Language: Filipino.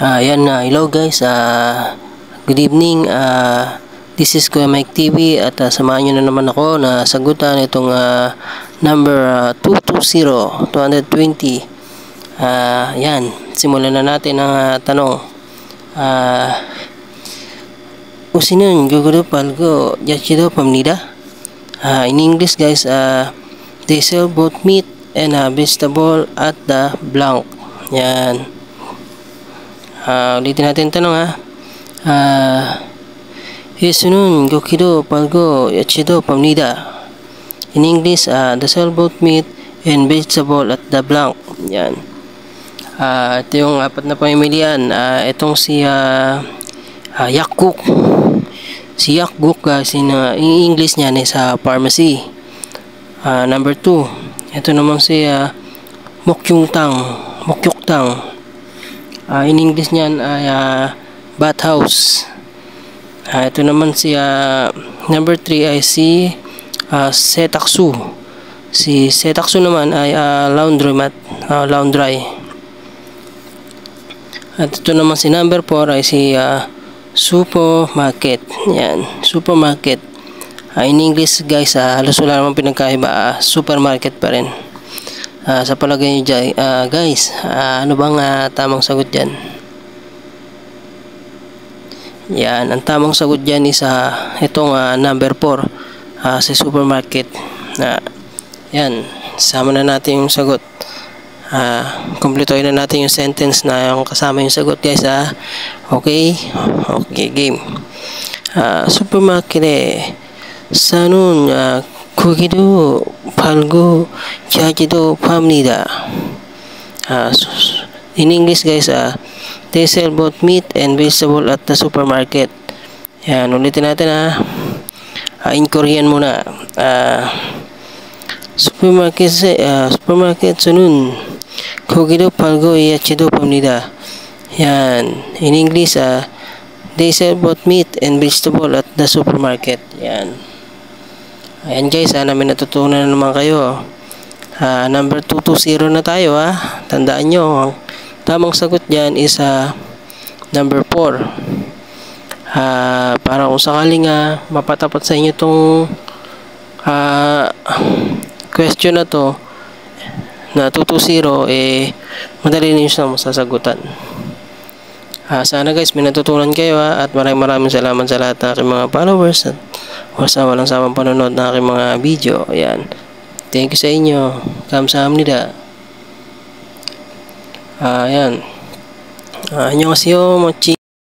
Hello guys, good evening. This is Kuya Mike TV at samahan nyo na naman ako na sagutan itong number 220. Simulan na natin ang tanong. Usi는 guguro palgo yachido pamnida. In English guys, they sell both meat and vegetable at the blank. Yan. Ulitin natin tanong Yesunun gokido palgo yachido pamnida. In English, they sell both meat and vegetable at the blank. Yan. Ito yung apat na pamimilian. Itong si Yakguk. Si Yakguk guys, in English niyan is pharmacy. Number 2. Ito naman si Mokyungtang. In English niyan ay bathhouse. Ito naman si number 3 ay si Setaksu. Si Setaksu naman ay laundromat, laundry. At ito naman si number 4 ay si supermarket. Yan, supermarket. In English guys, halos wala naman pinagkaiba, supermarket pa rin. Sa palagay nyo dyan, guys, ano bang tamang sagot dyan? Yan, ang tamang sagot dyan is itong number 4, sa supermarket. Yan, sama na natin yung sagot. Kumpletuhin na natin yung sentence na yung kasama yung sagot guys. Okay, game. Supermarket sanun 고기도 팔고 야채도 팝니다. In English guys, they sell both meat and vegetable at the supermarket. Yan, ulitin natin in Korean muna. supermarket sunun 고기도 팔고 야채도 팝니다. Yan, in English, they sell both meat and vegetable at the supermarket. Yan. Ayan guys, may natutunan na naman kayo. Number 220 na tayo Tandaan nyo, ang tamang sagot dyan is number 4. Para kung sakaling mapatapat sa inyo itong question na to na 220, madali nyo siya masasagutan. Sana guys may natutunan kayo at maraming salamat sa lahat ng aking mga followers at walang samang panonood ng aking mga video. Ayan. Thank you sa inyo. Kamsahamnida. Ayan. Annyeonghaseyo mochi.